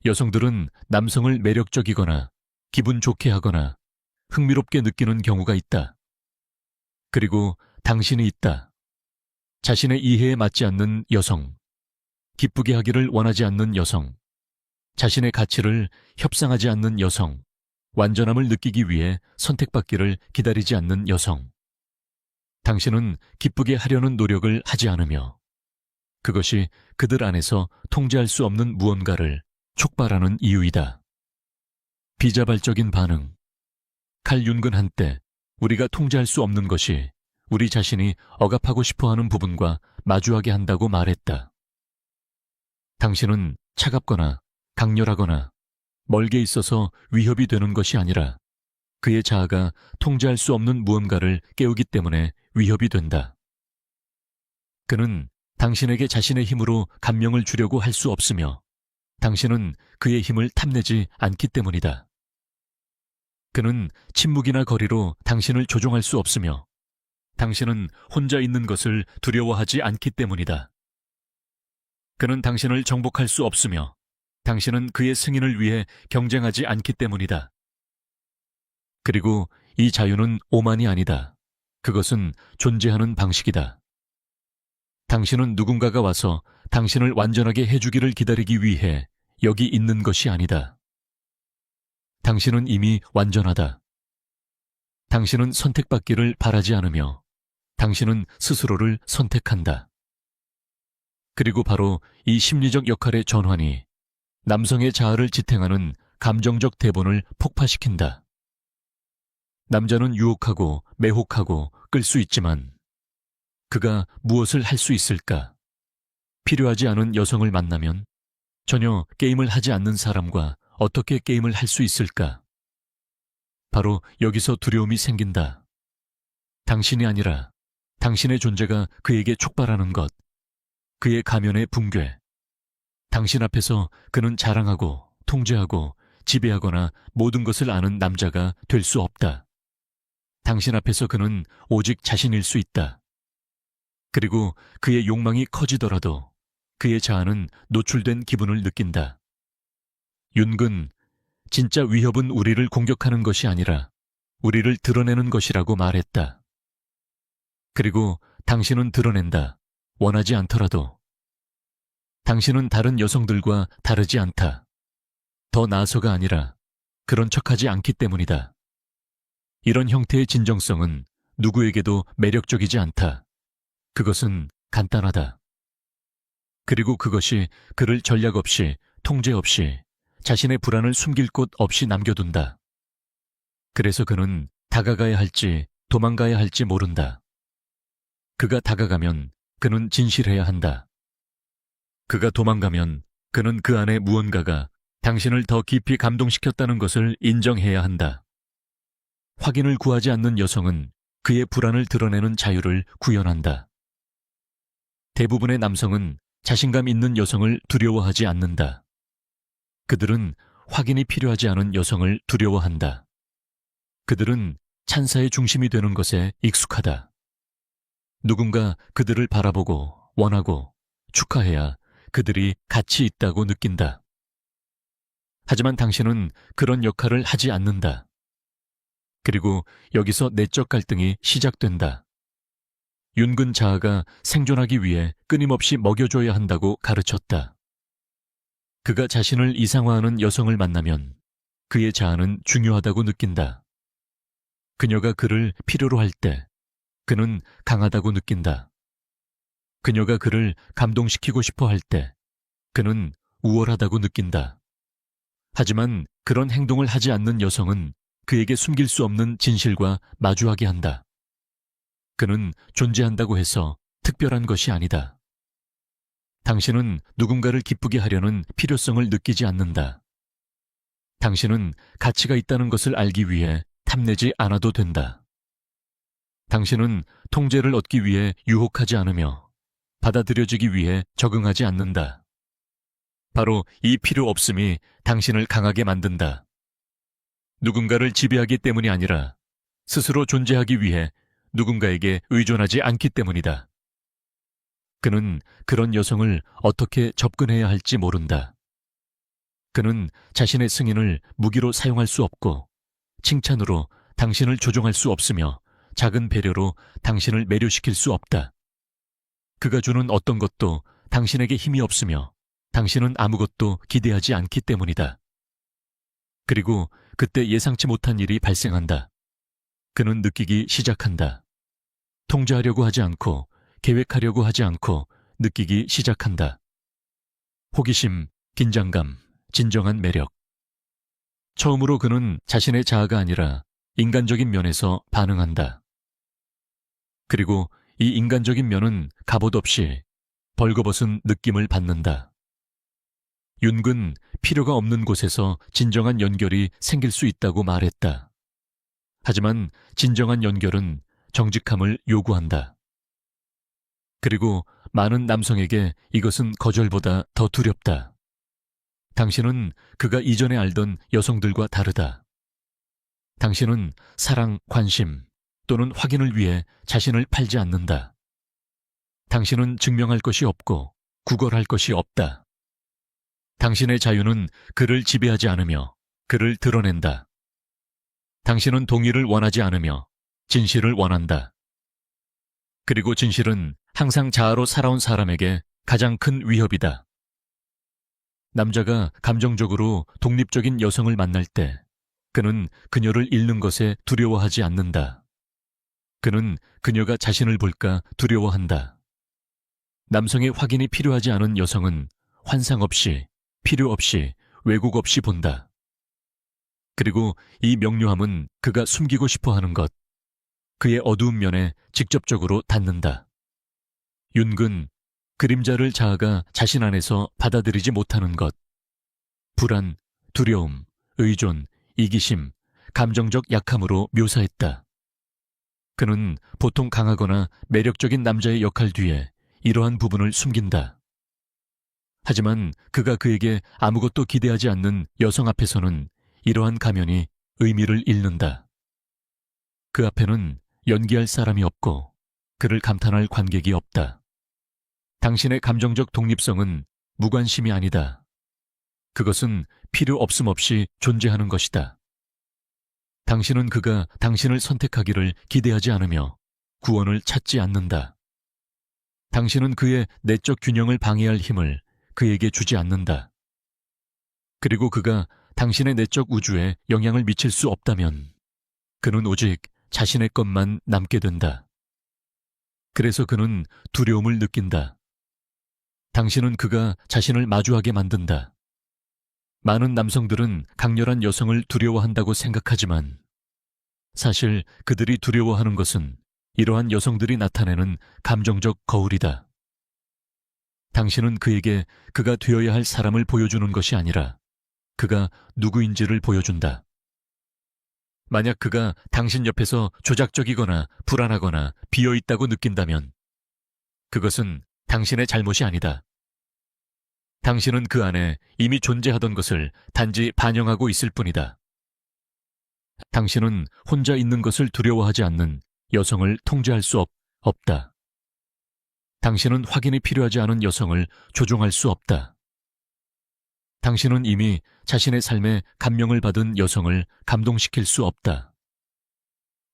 여성들은 남성을 매력적이거나 기분 좋게 하거나 흥미롭게 느끼는 경우가 있다. 그리고 당신이 있다. 자신의 이해에 맞지 않는 여성, 기쁘게 하기를 원하지 않는 여성, 자신의 가치를 협상하지 않는 여성, 완전함을 느끼기 위해 선택받기를 기다리지 않는 여성. 당신은 기쁘게 하려는 노력을 하지 않으며 그것이 그들 안에서 통제할 수 없는 무언가를 촉발하는 이유이다. 비자발적인 반응. 칼 윤근 한때 우리가 통제할 수 없는 것이 우리 자신이 억압하고 싶어하는 부분과 마주하게 한다고 말했다. 당신은 차갑거나 강렬하거나 멀게 있어서 위협이 되는 것이 아니라 그의 자아가 통제할 수 없는 무언가를 깨우기 때문에 위협이 된다. 그는 당신에게 자신의 힘으로 감명을 주려고 할 수 없으며 당신은 그의 힘을 탐내지 않기 때문이다. 그는 침묵이나 거리로 당신을 조종할 수 없으며 당신은 혼자 있는 것을 두려워하지 않기 때문이다. 그는 당신을 정복할 수 없으며 당신은 그의 승인을 위해 경쟁하지 않기 때문이다. 그리고 이 자유는 오만이 아니다. 그것은 존재하는 방식이다. 당신은 누군가가 와서 당신을 완전하게 해주기를 기다리기 위해 여기 있는 것이 아니다. 당신은 이미 완전하다. 당신은 선택받기를 바라지 않으며 당신은 스스로를 선택한다. 그리고 바로 이 심리적 역할의 전환이 남성의 자아를 지탱하는 감정적 대본을 폭파시킨다. 남자는 유혹하고 매혹하고 끌 수 있지만 그가 무엇을 할 수 있을까? 필요하지 않은 여성을 만나면 전혀 게임을 하지 않는 사람과 어떻게 게임을 할 수 있을까? 바로 여기서 두려움이 생긴다. 당신이 아니라 당신의 존재가 그에게 촉발하는 것, 그의 가면의 붕괴. 당신 앞에서 그는 자랑하고 통제하고 지배하거나 모든 것을 아는 남자가 될 수 없다. 당신 앞에서 그는 오직 자신일 수 있다. 그리고 그의 욕망이 커지더라도 그의 자아는 노출된 기분을 느낀다. 윤근, 진짜 위협은 우리를 공격하는 것이 아니라 우리를 드러내는 것이라고 말했다. 그리고 당신은 드러낸다. 원하지 않더라도. 당신은 다른 여성들과 다르지 않다. 더 나아서가 아니라 그런 척하지 않기 때문이다. 이런 형태의 진정성은 누구에게도 매력적이지 않다. 그것은 간단하다. 그리고 그것이 그를 전략 없이, 통제 없이, 자신의 불안을 숨길 곳 없이 남겨둔다. 그래서 그는 다가가야 할지 도망가야 할지 모른다. 그가 다가가면 그는 진실해야 한다. 그가 도망가면 그는 그 안에 무언가가 당신을 더 깊이 감동시켰다는 것을 인정해야 한다. 확인을 구하지 않는 여성은 그의 불안을 드러내는 자유를 구현한다. 대부분의 남성은 자신감 있는 여성을 두려워하지 않는다. 그들은 확인이 필요하지 않은 여성을 두려워한다. 그들은 찬사의 중심이 되는 것에 익숙하다. 누군가 그들을 바라보고 원하고 축하해야 그들이 가치 있다고 느낀다. 하지만 당신은 그런 역할을 하지 않는다. 그리고 여기서 내적 갈등이 시작된다. 윤근 자아가 생존하기 위해 끊임없이 먹여줘야 한다고 가르쳤다. 그가 자신을 이상화하는 여성을 만나면 그의 자아는 중요하다고 느낀다. 그녀가 그를 필요로 할 때 그는 강하다고 느낀다. 그녀가 그를 감동시키고 싶어 할 때 그는 우월하다고 느낀다. 하지만 그런 행동을 하지 않는 여성은 그에게 숨길 수 없는 진실과 마주하게 한다. 그는 존재한다고 해서 특별한 것이 아니다. 당신은 누군가를 기쁘게 하려는 필요성을 느끼지 않는다. 당신은 가치가 있다는 것을 알기 위해 탐내지 않아도 된다. 당신은 통제를 얻기 위해 유혹하지 않으며 받아들여지기 위해 적응하지 않는다. 바로 이 필요 없음이 당신을 강하게 만든다. 누군가를 지배하기 때문이 아니라 스스로 존재하기 위해 누군가에게 의존하지 않기 때문이다. 그는 그런 여성을 어떻게 접근해야 할지 모른다. 그는 자신의 승인을 무기로 사용할 수 없고 칭찬으로 당신을 조종할 수 없으며 작은 배려로 당신을 매료시킬 수 없다. 그가 주는 어떤 것도 당신에게 힘이 없으며 당신은 아무것도 기대하지 않기 때문이다. 그리고 그때 예상치 못한 일이 발생한다. 그는 느끼기 시작한다. 통제하려고 하지 않고 계획하려고 하지 않고 느끼기 시작한다. 호기심, 긴장감, 진정한 매력. 처음으로 그는 자신의 자아가 아니라 인간적인 면에서 반응한다. 그리고 이 인간적인 면은 갑옷 없이 벌거벗은 느낌을 받는다. 윤근 필요가 없는 곳에서 진정한 연결이 생길 수 있다고 말했다. 하지만 진정한 연결은 정직함을 요구한다. 그리고 많은 남성에게 이것은 거절보다 더 두렵다. 당신은 그가 이전에 알던 여성들과 다르다. 당신은 사랑, 관심 또는 확인을 위해 자신을 팔지 않는다. 당신은 증명할 것이 없고 구걸할 것이 없다. 당신의 자유는 그를 지배하지 않으며 그를 드러낸다. 당신은 동의를 원하지 않으며 진실을 원한다. 그리고 진실은 항상 자아로 살아온 사람에게 가장 큰 위협이다. 남자가 감정적으로 독립적인 여성을 만날 때 그는 그녀를 잃는 것에 두려워하지 않는다. 그는 그녀가 자신을 볼까 두려워한다. 남성의 확인이 필요하지 않은 여성은 환상 없이, 필요 없이, 왜곡 없이 본다. 그리고 이 명료함은 그가 숨기고 싶어 하는 것, 그의 어두운 면에 직접적으로 닿는다. 윤근, 그림자를 자아가 자신 안에서 받아들이지 못하는 것, 불안, 두려움, 의존, 이기심, 감정적 약함으로 묘사했다. 그는 보통 강하거나 매력적인 남자의 역할 뒤에 이러한 부분을 숨긴다. 하지만 그가 그에게 아무것도 기대하지 않는 여성 앞에서는 이러한 가면이 의미를 잃는다. 그 앞에는 연기할 사람이 없고 그를 감탄할 관객이 없다. 당신의 감정적 독립성은 무관심이 아니다. 그것은 필요 없음 없이 존재하는 것이다. 당신은 그가 당신을 선택하기를 기대하지 않으며 구원을 찾지 않는다. 당신은 그의 내적 균형을 방해할 힘을 그에게 주지 않는다. 그리고 그가 당신의 내적 우주에 영향을 미칠 수 없다면 그는 오직 자신의 것만 남게 된다. 그래서 그는 두려움을 느낀다. 당신은 그가 자신을 마주하게 만든다. 많은 남성들은 강렬한 여성을 두려워한다고 생각하지만 사실 그들이 두려워하는 것은 이러한 여성들이 나타내는 감정적 거울이다. 당신은 그에게 그가 되어야 할 사람을 보여주는 것이 아니라 그가 누구인지를 보여준다. 만약 그가 당신 옆에서 조작적이거나 불안하거나 비어있다고 느낀다면 그것은 당신의 잘못이 아니다. 당신은 그 안에 이미 존재하던 것을 단지 반영하고 있을 뿐이다. 당신은 혼자 있는 것을 두려워하지 않는 여성을 통제할 수 없다. 당신은 확인이 필요하지 않은 여성을 조종할 수 없다. 당신은 이미 자신의 삶에 감명을 받은 여성을 감동시킬 수 없다.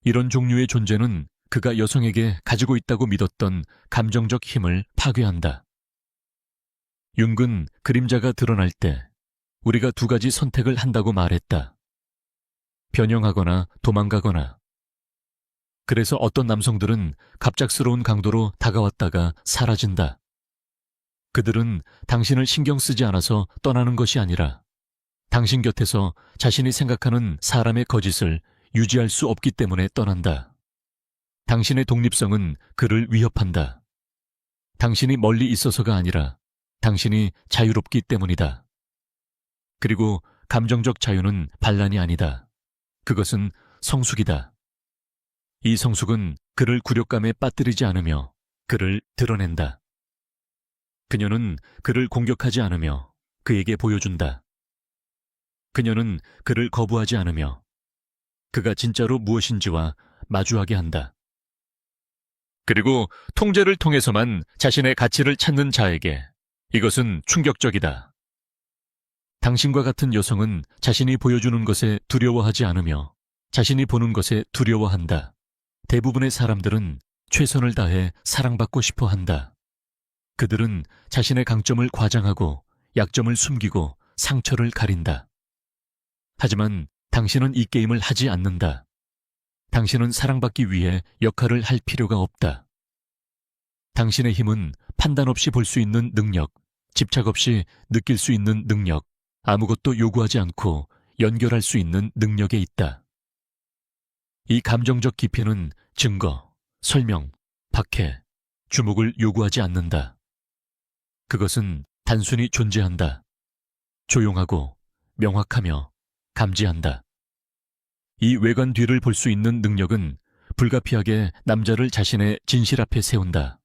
이런 종류의 존재는 그가 여성에게 가지고 있다고 믿었던 감정적 힘을 파괴한다. 융은 그림자가 드러날 때 우리가 두 가지 선택을 한다고 말했다. 변형하거나 도망가거나. 그래서 어떤 남성들은 갑작스러운 강도로 다가왔다가 사라진다. 그들은 당신을 신경 쓰지 않아서 떠나는 것이 아니라 당신 곁에서 자신이 생각하는 사람의 거짓을 유지할 수 없기 때문에 떠난다. 당신의 독립성은 그를 위협한다. 당신이 멀리 있어서가 아니라 당신이 자유롭기 때문이다. 그리고 감정적 자유는 반란이 아니다. 그것은 성숙이다. 이 성숙은 그를 굴욕감에 빠뜨리지 않으며 그를 드러낸다. 그녀는 그를 공격하지 않으며 그에게 보여준다. 그녀는 그를 거부하지 않으며 그가 진짜로 무엇인지와 마주하게 한다. 그리고 통제를 통해서만 자신의 가치를 찾는 자에게 이것은 충격적이다. 당신과 같은 여성은 자신이 보여주는 것에 두려워하지 않으며 자신이 보는 것에 두려워한다. 대부분의 사람들은 최선을 다해 사랑받고 싶어 한다. 그들은 자신의 강점을 과장하고 약점을 숨기고 상처를 가린다. 하지만 당신은 이 게임을 하지 않는다. 당신은 사랑받기 위해 역할을 할 필요가 없다. 당신의 힘은 판단 없이 볼 수 있는 능력, 집착 없이 느낄 수 있는 능력, 아무것도 요구하지 않고 연결할 수 있는 능력에 있다. 이 감정적 깊이는 증거, 설명, 박해, 주목을 요구하지 않는다. 그것은 단순히 존재한다. 조용하고 명확하며 감지한다. 이 외관 뒤를 볼 수 있는 능력은 불가피하게 남자를 자신의 진실 앞에 세운다.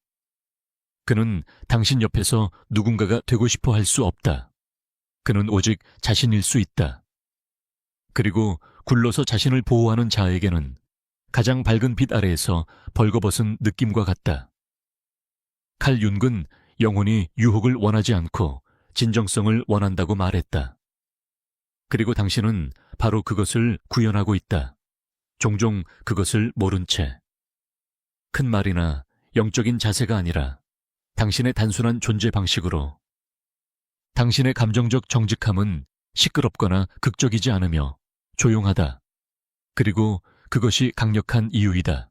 그는 당신 옆에서 누군가가 되고 싶어 할 수 없다. 그는 오직 자신일 수 있다. 그리고 굴러서 자신을 보호하는 자에게는 가장 밝은 빛 아래에서 벌거벗은 느낌과 같다. 칼 융은 영혼이 유혹을 원하지 않고 진정성을 원한다고 말했다. 그리고 당신은 바로 그것을 구현하고 있다. 종종 그것을 모른 채. 큰 말이나 영적인 자세가 아니라 당신의 단순한 존재 방식으로. 당신의 감정적 정직함은 시끄럽거나 극적이지 않으며 조용하다. 그리고 그것이 강력한 이유이다.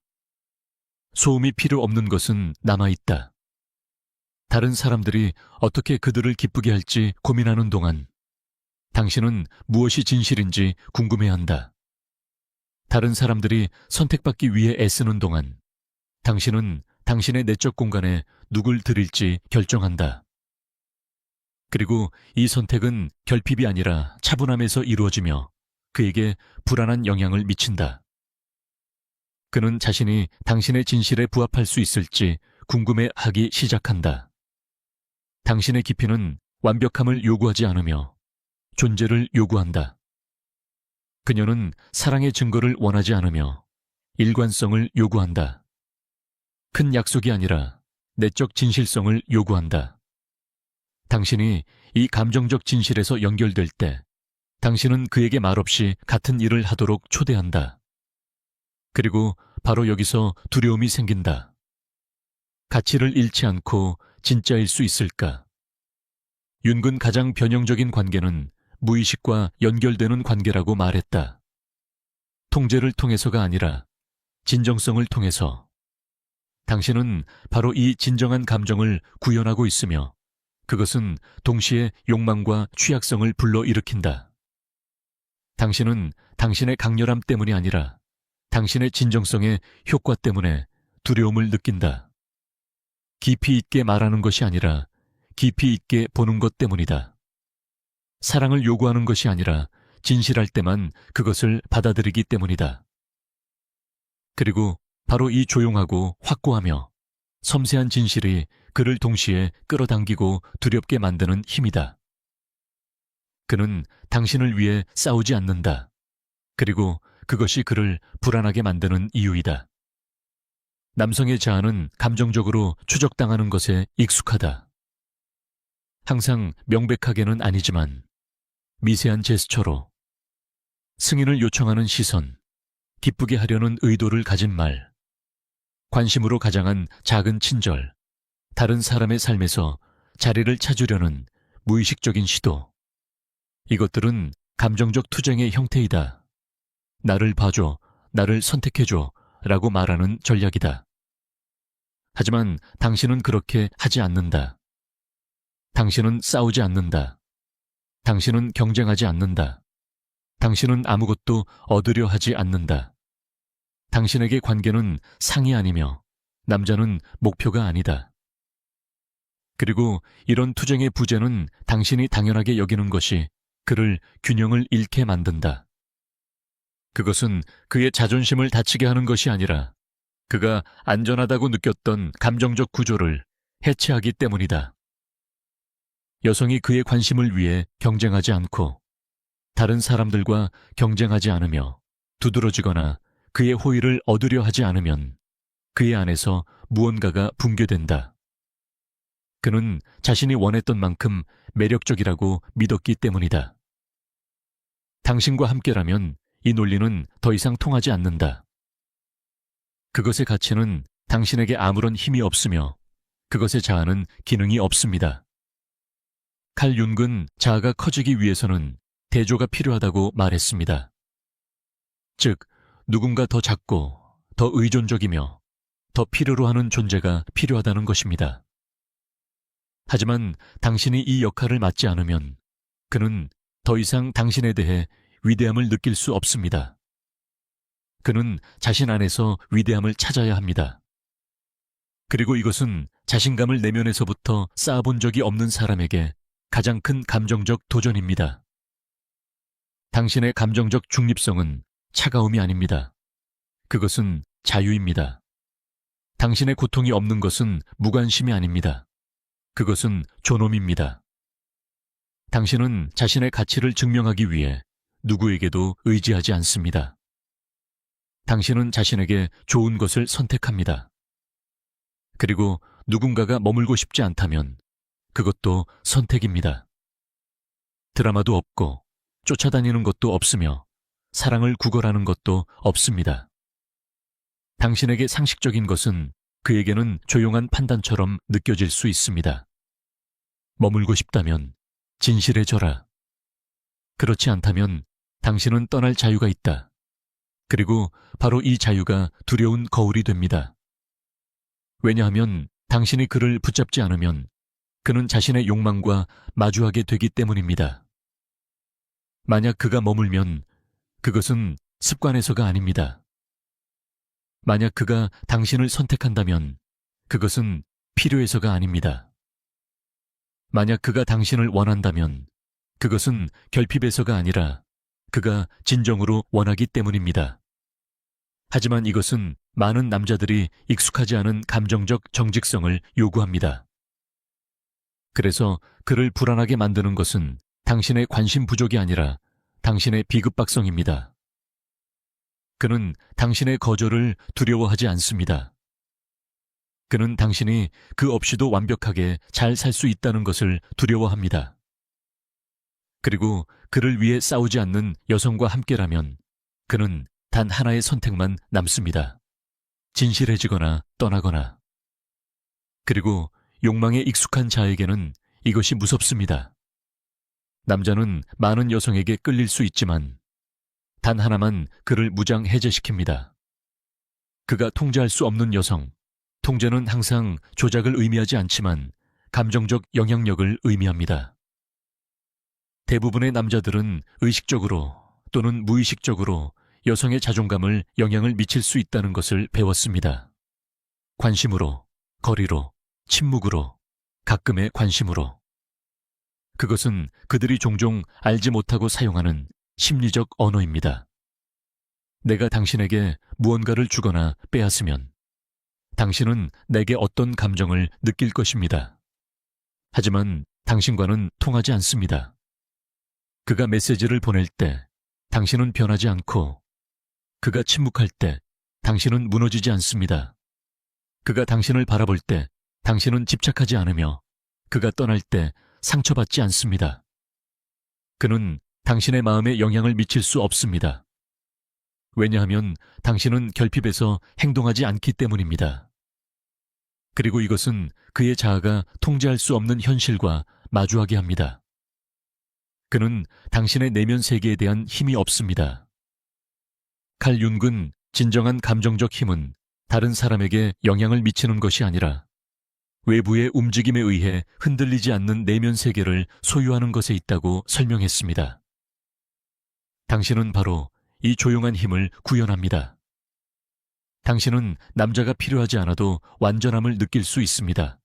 소음이 필요 없는 것은 남아있다. 다른 사람들이 어떻게 그들을 기쁘게 할지 고민하는 동안 당신은 무엇이 진실인지 궁금해한다. 다른 사람들이 선택받기 위해 애쓰는 동안 당신은 당신의 내적 공간에 누굴 드릴지 결정한다. 그리고 이 선택은 결핍이 아니라 차분함에서 이루어지며 그에게 불안한 영향을 미친다. 그는 자신이 당신의 진실에 부합할 수 있을지 궁금해하기 시작한다. 당신의 깊이는 완벽함을 요구하지 않으며 존재를 요구한다. 그녀는 사랑의 증거를 원하지 않으며 일관성을 요구한다. 큰 약속이 아니라 내적 진실성을 요구한다. 당신이 이 감정적 진실에서 연결될 때 당신은 그에게 말없이 같은 일을 하도록 초대한다. 그리고 바로 여기서 두려움이 생긴다. 가치를 잃지 않고 진짜일 수 있을까? 융은 가장 변형적인 관계는 무의식과 연결되는 관계라고 말했다. 통제를 통해서가 아니라 진정성을 통해서. 당신은 바로 이 진정한 감정을 구현하고 있으며 그것은 동시에 욕망과 취약성을 불러일으킨다. 당신은 당신의 강렬함 때문이 아니라 당신의 진정성의 효과 때문에 두려움을 느낀다. 깊이 있게 말하는 것이 아니라 깊이 있게 보는 것 때문이다. 사랑을 요구하는 것이 아니라 진실할 때만 그것을 받아들이기 때문이다. 그리고 바로 이 조용하고 확고하며 섬세한 진실이 그를 동시에 끌어당기고 두렵게 만드는 힘이다. 그는 당신을 위해 싸우지 않는다. 그리고 그것이 그를 불안하게 만드는 이유이다. 남성의 자아는 감정적으로 추적당하는 것에 익숙하다. 항상 명백하게는 아니지만 미세한 제스처로 승인을 요청하는 시선, 기쁘게 하려는 의도를 가진 말, 관심으로 가장한 작은 친절, 다른 사람의 삶에서 자리를 찾으려는 무의식적인 시도. 이것들은 감정적 투쟁의 형태이다. 나를 봐줘, 나를 선택해줘 라고 말하는 전략이다. 하지만 당신은 그렇게 하지 않는다. 당신은 싸우지 않는다. 당신은 경쟁하지 않는다. 당신은 아무것도 얻으려 하지 않는다. 당신에게 관계는 상이 아니며 남자는 목표가 아니다. 그리고 이런 투쟁의 부재는 당신이 당연하게 여기는 것이 그를 균형을 잃게 만든다. 그것은 그의 자존심을 다치게 하는 것이 아니라 그가 안전하다고 느꼈던 감정적 구조를 해체하기 때문이다. 여성이 그의 관심을 위해 경쟁하지 않고 다른 사람들과 경쟁하지 않으며 두드러지거나 그의 호의를 얻으려 하지 않으면 그의 안에서 무언가가 붕괴된다. 그는 자신이 원했던 만큼 매력적이라고 믿었기 때문이다. 당신과 함께라면 이 논리는 더 이상 통하지 않는다. 그것의 가치는 당신에게 아무런 힘이 없으며 그것의 자아는 기능이 없습니다. 칼 융은 자아가 커지기 위해서는 대조가 필요하다고 말했습니다. 즉, 누군가 더 작고 더 의존적이며 더 필요로 하는 존재가 필요하다는 것입니다. 하지만 당신이 이 역할을 맡지 않으면 그는 더 이상 당신에 대해 위대함을 느낄 수 없습니다. 그는 자신 안에서 위대함을 찾아야 합니다. 그리고 이것은 자신감을 내면에서부터 쌓아본 적이 없는 사람에게 가장 큰 감정적 도전입니다. 당신의 감정적 중립성은 차가움이 아닙니다. 그것은 자유입니다. 당신의 고통이 없는 것은 무관심이 아닙니다. 그것은 존엄입니다. 당신은 자신의 가치를 증명하기 위해 누구에게도 의지하지 않습니다. 당신은 자신에게 좋은 것을 선택합니다. 그리고 누군가가 머물고 싶지 않다면 그것도 선택입니다. 드라마도 없고 쫓아다니는 것도 없으며 사랑을 구걸하는 것도 없습니다. 당신에게 상식적인 것은 그에게는 조용한 판단처럼 느껴질 수 있습니다. 머물고 싶다면 진실해져라. 그렇지 않다면 당신은 떠날 자유가 있다. 그리고 바로 이 자유가 두려운 거울이 됩니다. 왜냐하면 당신이 그를 붙잡지 않으면 그는 자신의 욕망과 마주하게 되기 때문입니다. 만약 그가 머물면 그것은 습관에서가 아닙니다. 만약 그가 당신을 선택한다면 그것은 필요해서가 아닙니다. 만약 그가 당신을 원한다면 그것은 결핍에서가 아니라 그가 진정으로 원하기 때문입니다. 하지만 이것은 많은 남자들이 익숙하지 않은 감정적 정직성을 요구합니다. 그래서 그를 불안하게 만드는 것은 당신의 관심 부족이 아니라 당신의 비급박성입니다. 그는 당신의 거절을 두려워하지 않습니다. 그는 당신이 그 없이도 완벽하게 잘 살 수 있다는 것을 두려워합니다. 그리고 그를 위해 싸우지 않는 여성과 함께라면 그는 단 하나의 선택만 남습니다. 진실해지거나 떠나거나. 그리고 욕망에 익숙한 자에게는 이것이 무섭습니다. 남자는 많은 여성에게 끌릴 수 있지만 단 하나만 그를 무장해제시킵니다. 그가 통제할 수 없는 여성. 통제는 항상 조작을 의미하지 않지만 감정적 영향력을 의미합니다. 대부분의 남자들은 의식적으로 또는 무의식적으로 여성의 자존감을 영향을 미칠 수 있다는 것을 배웠습니다. 관심으로, 거리로, 침묵으로, 가끔의 관심으로. 그것은 그들이 종종 알지 못하고 사용하는 심리적 언어입니다. 내가 당신에게 무언가를 주거나 빼앗으면 당신은 내게 어떤 감정을 느낄 것입니다. 하지만 당신과는 통하지 않습니다. 그가 메시지를 보낼 때 당신은 변하지 않고 그가 침묵할 때 당신은 무너지지 않습니다. 그가 당신을 바라볼 때 당신은 집착하지 않으며 그가 떠날 때 상처받지 않습니다. 그는 당신의 마음에 영향을 미칠 수 없습니다. 왜냐하면 당신은 결핍에서 행동하지 않기 때문입니다. 그리고 이것은 그의 자아가 통제할 수 없는 현실과 마주하게 합니다. 그는 당신의 내면 세계에 대한 힘이 없습니다. 칼 융은 진정한 감정적 힘은 다른 사람에게 영향을 미치는 것이 아니라 외부의 움직임에 의해 흔들리지 않는 내면 세계를 소유하는 것에 있다고 설명했습니다. 당신은 바로 이 조용한 힘을 구현합니다. 당신은 남자가 필요하지 않아도 완전함을 느낄 수 있습니다.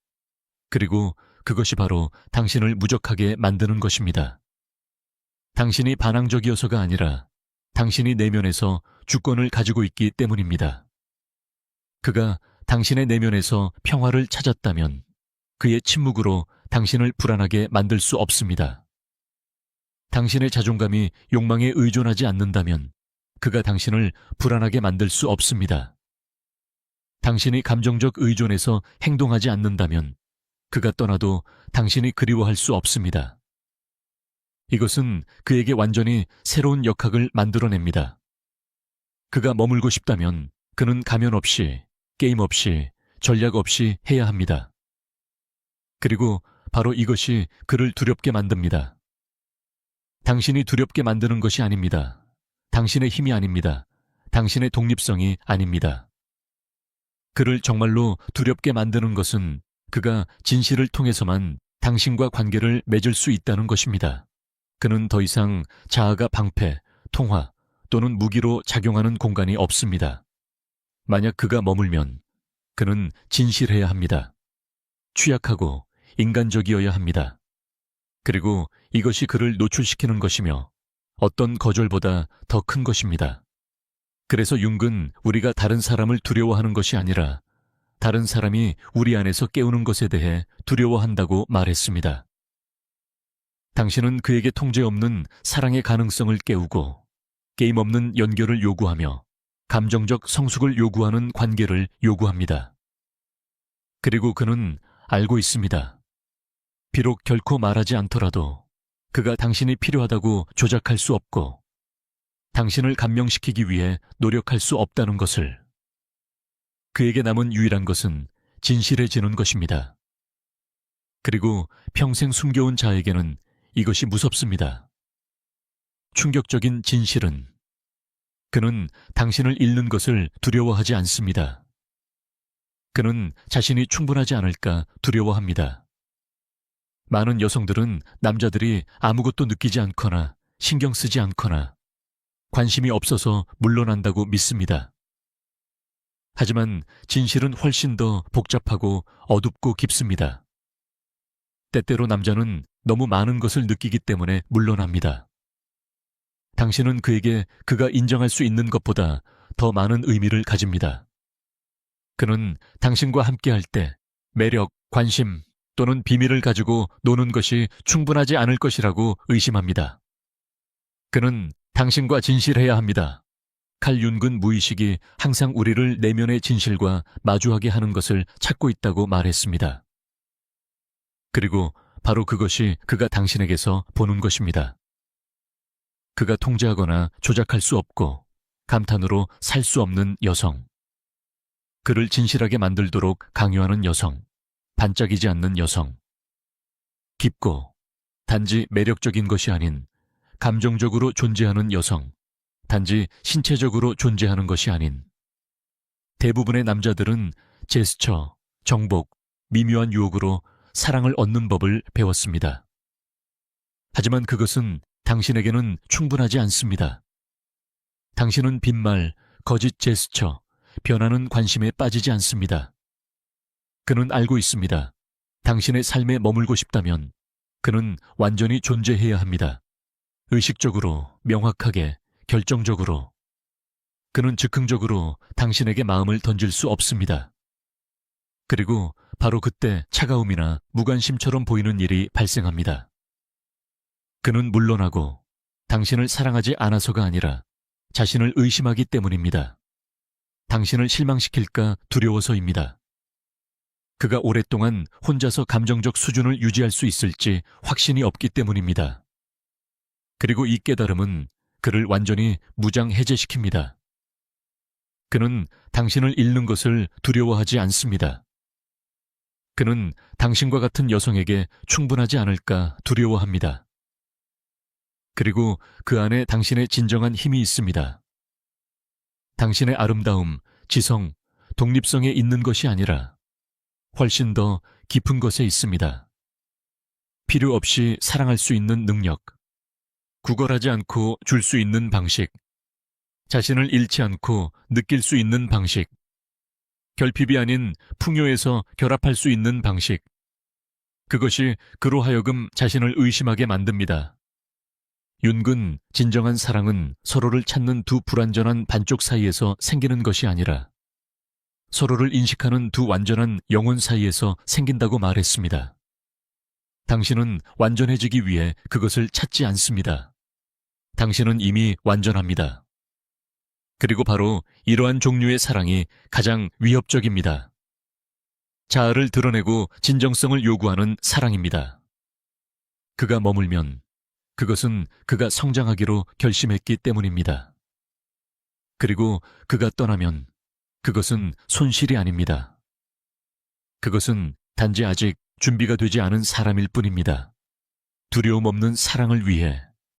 그리고 그것이 바로 당신을 무적하게 만드는 것입니다. 당신이 반항적이어서가 아니라 당신이 내면에서 주권을 가지고 있기 때문입니다. 그가 당신의 내면에서 평화를 찾았다면 그의 침묵으로 당신을 불안하게 만들 수 없습니다. 당신의 자존감이 욕망에 의존하지 않는다면 그가 당신을 불안하게 만들 수 없습니다. 당신이 감정적 의존에서 행동하지 않는다면 그가 떠나도 당신이 그리워할 수 없습니다. 이것은 그에게 완전히 새로운 역학을 만들어냅니다. 그가 머물고 싶다면 그는 가면 없이, 게임 없이, 전략 없이 해야 합니다. 그리고 바로 이것이 그를 두렵게 만듭니다. 당신이 두렵게 만드는 것이 아닙니다. 당신의 힘이 아닙니다. 당신의 독립성이 아닙니다. 그를 정말로 두렵게 만드는 것은 그가 진실을 통해서만 당신과 관계를 맺을 수 있다는 것입니다. 그는 더 이상 자아가 방패, 통화 또는 무기로 작용하는 공간이 없습니다. 만약 그가 머물면 그는 진실해야 합니다. 취약하고 인간적이어야 합니다. 그리고 이것이 그를 노출시키는 것이며 어떤 거절보다 더 큰 것입니다. 그래서 융은 우리가 다른 사람을 두려워하는 것이 아니라 다른 사람이 우리 안에서 깨우는 것에 대해 두려워한다고 말했습니다. 당신은 그에게 통제 없는 사랑의 가능성을 깨우고 게임 없는 연결을 요구하며 감정적 성숙을 요구하는 관계를 요구합니다. 그리고 그는 알고 있습니다. 비록 결코 말하지 않더라도 그가 당신이 필요하다고 조작할 수 없고 당신을 감명시키기 위해 노력할 수 없다는 것을. 그에게 남은 유일한 것은 진실해지는 것입니다. 그리고 평생 숨겨온 자에게는 이것이 무섭습니다. 충격적인 진실은 그는 당신을 잃는 것을 두려워하지 않습니다. 그는 자신이 충분하지 않을까 두려워합니다. 많은 여성들은 남자들이 아무것도 느끼지 않거나 신경 쓰지 않거나 관심이 없어서 물러난다고 믿습니다. 하지만 진실은 훨씬 더 복잡하고 어둡고 깊습니다. 때때로 남자는 너무 많은 것을 느끼기 때문에 물러납니다. 당신은 그에게 그가 인정할 수 있는 것보다 더 많은 의미를 가집니다. 그는 당신과 함께할 때 매력, 관심 또는 비밀을 가지고 노는 것이 충분하지 않을 것이라고 의심합니다. 그는 당신과 진실해야 합니다. 칼 융은 무의식이 항상 우리를 내면의 진실과 마주하게 하는 것을 찾고 있다고 말했습니다. 그리고 바로 그것이 그가 당신에게서 보는 것입니다. 그가 통제하거나 조작할 수 없고 감탄으로 살 수 없는 여성. 그를 진실하게 만들도록 강요하는 여성. 반짝이지 않는 여성. 깊고 단지 매력적인 것이 아닌 감정적으로 존재하는 여성. 단지 신체적으로 존재하는 것이 아닌. 대부분의 남자들은 제스처, 정복, 미묘한 유혹으로 사랑을 얻는 법을 배웠습니다. 하지만 그것은 당신에게는 충분하지 않습니다. 당신은 빈말, 거짓 제스처, 변하는 관심에 빠지지 않습니다. 그는 알고 있습니다. 당신의 삶에 머물고 싶다면 그는 완전히 존재해야 합니다. 의식적으로, 명확하게, 결정적으로. 그는 즉흥적으로 당신에게 마음을 던질 수 없습니다. 그리고 바로 그때 차가움이나 무관심처럼 보이는 일이 발생합니다. 그는 물러나고 당신을 사랑하지 않아서가 아니라 자신을 의심하기 때문입니다. 당신을 실망시킬까 두려워서입니다. 그가 오랫동안 혼자서 감정적 수준을 유지할 수 있을지 확신이 없기 때문입니다. 그리고 이 깨달음은 그를 완전히 무장해제시킵니다. 그는 당신을 잃는 것을 두려워하지 않습니다. 그는 당신과 같은 여성에게 충분하지 않을까 두려워합니다. 그리고 그 안에 당신의 진정한 힘이 있습니다. 당신의 아름다움, 지성, 독립성에 있는 것이 아니라 훨씬 더 깊은 것에 있습니다. 필요 없이 사랑할 수 있는 능력, 구걸하지 않고 줄 수 있는 방식, 자신을 잃지 않고 느낄 수 있는 방식, 결핍이 아닌 풍요에서 결합할 수 있는 방식. 그것이 그로 하여금 자신을 의심하게 만듭니다. 융은 진정한 사랑은 서로를 찾는 두 불완전한 반쪽 사이에서 생기는 것이 아니라 서로를 인식하는 두 완전한 영혼 사이에서 생긴다고 말했습니다. 당신은 완전해지기 위해 그것을 찾지 않습니다. 당신은 이미 완전합니다. 그리고 바로 이러한 종류의 사랑이 가장 위협적입니다. 자아를 드러내고 진정성을 요구하는 사랑입니다. 그가 머물면 그것은 그가 성장하기로 결심했기 때문입니다. 그리고 그가 떠나면 그것은 손실이 아닙니다. 그것은 단지 아직 준비가 되지 않은 사람일 뿐입니다. 두려움 없는 사랑을 위해